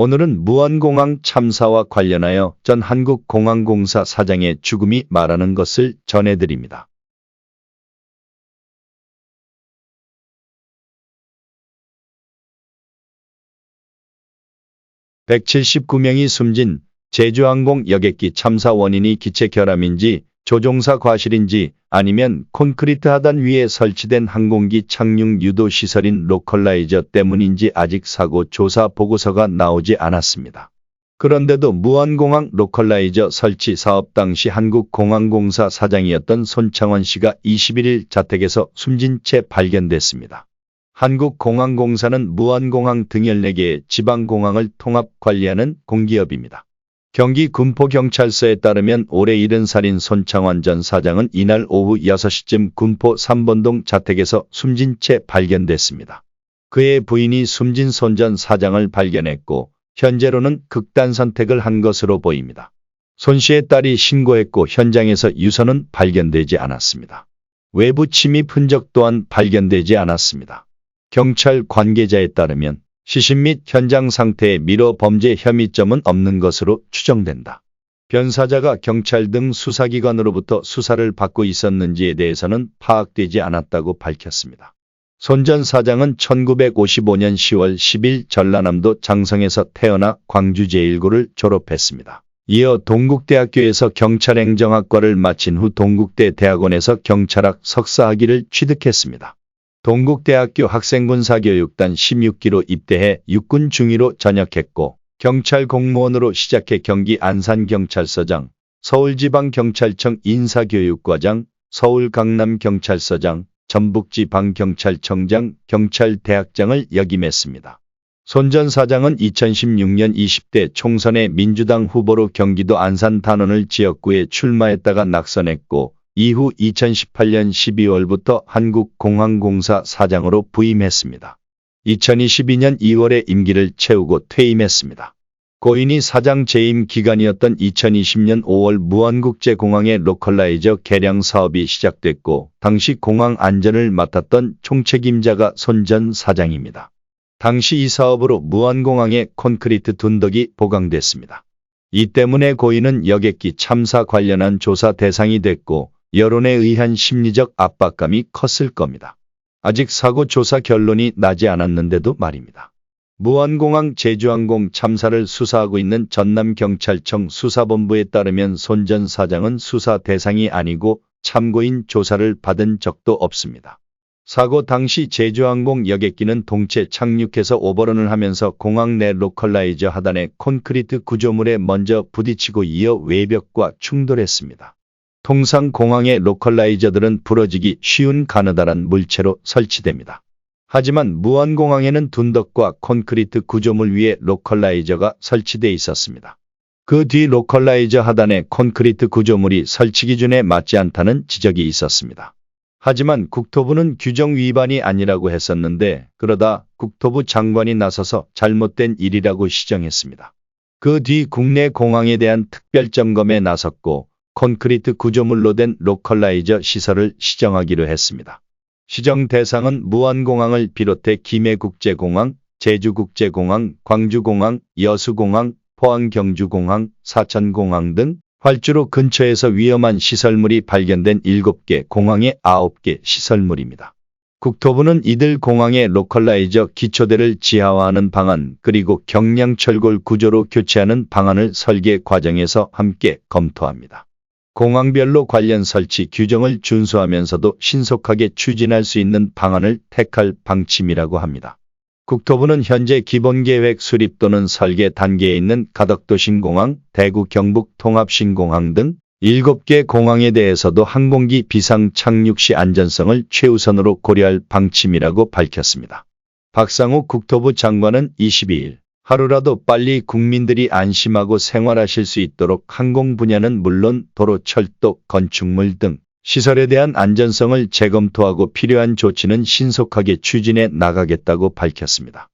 오늘은 무안공항 참사와 관련하여 전 한국공항공사 사장의 죽음이 말하는 것을 전해드립니다. 179명이 숨진 제주항공 여객기 참사 원인이 기체 결함인지 조종사 과실인지 아니면 콘크리트 하단 위에 설치된 항공기 착륙 유도 시설인 로컬라이저 때문인지 아직 사고 조사 보고서가 나오지 않았습니다. 그런데도 무안공항 로컬라이저 설치 사업 당시 한국공항공사 사장이었던 손창원 씨가 21일 자택에서 숨진 채 발견됐습니다. 한국공항공사는 무안공항 등 14개의 지방공항을 통합 관리하는 공기업입니다. 경기 군포경찰서에 따르면 올해 70살인 손창원 전 사장은 이날 오후 6시쯤 군포 3번동 자택에서 숨진 채 발견됐습니다. 그의 부인이 숨진 손 전 사장을 발견했고 현재로는 극단 선택을 한 것으로 보입니다. 손 씨의 딸이 신고했고 현장에서 유서는 발견되지 않았습니다. 외부 침입 흔적 또한 발견되지 않았습니다. 경찰 관계자에 따르면 시신 및 현장 상태에 미러 범죄 혐의점은 없는 것으로 추정된다. 변사자가 경찰 등 수사기관으로부터 수사를 받고 있었는지에 대해서는 파악되지 않았다고 밝혔습니다. 손 전 사장은 1955년 10월 10일 전라남도 장성에서 태어나 광주제1고를 졸업했습니다. 이어 동국대학교에서 경찰행정학과를 마친 후 동국대 대학원에서 경찰학 석사학위를 취득했습니다. 동국대학교 학생군사교육단 16기로 입대해 육군 중위로 전역했고 경찰 공무원으로 시작해 경기 안산경찰서장, 서울지방경찰청 인사교육과장, 서울 강남경찰서장, 전북지방경찰청장, 경찰대학장을 역임했습니다. 손 전 사장은 2016년 20대 총선에 민주당 후보로 경기도 안산 단원을 지역구에 출마했다가 낙선했고 이후 2018년 12월부터 한국공항공사 사장으로 부임했습니다. 2022년 2월에 임기를 채우고 퇴임했습니다. 고인이 사장 재임 기간이었던 2020년 5월 무안국제공항의 로컬라이저 개량 사업이 시작됐고 당시 공항 안전을 맡았던 총책임자가 손 전 사장입니다. 당시 이 사업으로 무안공항에 콘크리트 둔덕이 보강됐습니다. 이 때문에 고인은 여객기 참사 관련한 조사 대상이 됐고 여론에 의한 심리적 압박감이 컸을 겁니다. 아직 사고 조사 결론이 나지 않았는데도 말입니다. 무안공항 제주항공 참사를 수사하고 있는 전남경찰청 수사본부에 따르면 손 전 사장은 수사 대상이 아니고 참고인 조사를 받은 적도 없습니다. 사고 당시 제주항공 여객기는 동체 착륙해서 오버런을 하면서 공항 내 로컬라이저 하단의 콘크리트 구조물에 먼저 부딪히고 이어 외벽과 충돌했습니다. 통상 공항의 로컬라이저들은 부러지기 쉬운 가느다란 물체로 설치됩니다. 하지만 무안공항에는 둔덕과 콘크리트 구조물 위에 로컬라이저가 설치돼 있었습니다. 그 뒤 로컬라이저 하단에 콘크리트 구조물이 설치 기준에 맞지 않다는 지적이 있었습니다. 하지만 국토부는 규정 위반이 아니라고 했었는데 그러다 국토부 장관이 나서서 잘못된 일이라고 시정했습니다. 그 뒤 국내 공항에 대한 특별점검에 나섰고 콘크리트 구조물로 된 로컬라이저 시설을 시정하기로 했습니다. 시정 대상은 무안공항을 비롯해 김해국제공항, 제주국제공항, 광주공항, 여수공항, 포항경주공항, 사천공항 등 활주로 근처에서 위험한 시설물이 발견된 7개 공항의 9개 시설물입니다. 국토부는 이들 공항의 로컬라이저 기초대를 지하화하는 방안 그리고 경량철골 구조로 교체하는 방안을 설계 과정에서 함께 검토합니다. 공항별로 관련 설치 규정을 준수하면서도 신속하게 추진할 수 있는 방안을 택할 방침이라고 합니다. 국토부는 현재 기본계획 수립 또는 설계 단계에 있는 가덕도 신공항, 대구 경북 통합신공항 등 7개 공항에 대해서도 항공기 비상 착륙 시 안전성을 최우선으로 고려할 방침이라고 밝혔습니다. 박상욱 국토부 장관은 22일 하루라도 빨리 국민들이 안심하고 생활하실 수 있도록 항공 분야는 물론 도로, 철도, 건축물 등 시설에 대한 안전성을 재검토하고 필요한 조치는 신속하게 추진해 나가겠다고 밝혔습니다.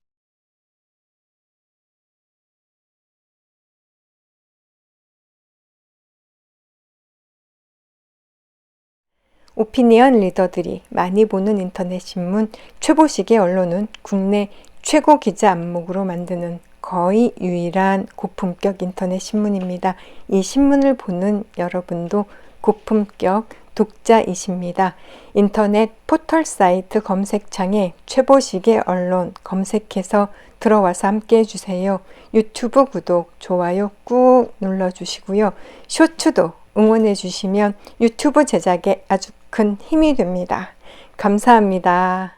오피니언 리더들이 많이 보는 인터넷 신문 최보식의 언론은 국내 최고 기자 안목으로 만드는 거의 유일한 고품격 인터넷 신문입니다. 이 신문을 보는 여러분도 고품격 독자이십니다. 인터넷 포털 사이트 검색창에 최보식의 언론 검색해서 들어와서 함께 해주세요. 유튜브 구독, 좋아요 꾹 눌러주시고요. 쇼츠도 응원해주시면 유튜브 제작에 아주 큰 힘이 됩니다. 감사합니다.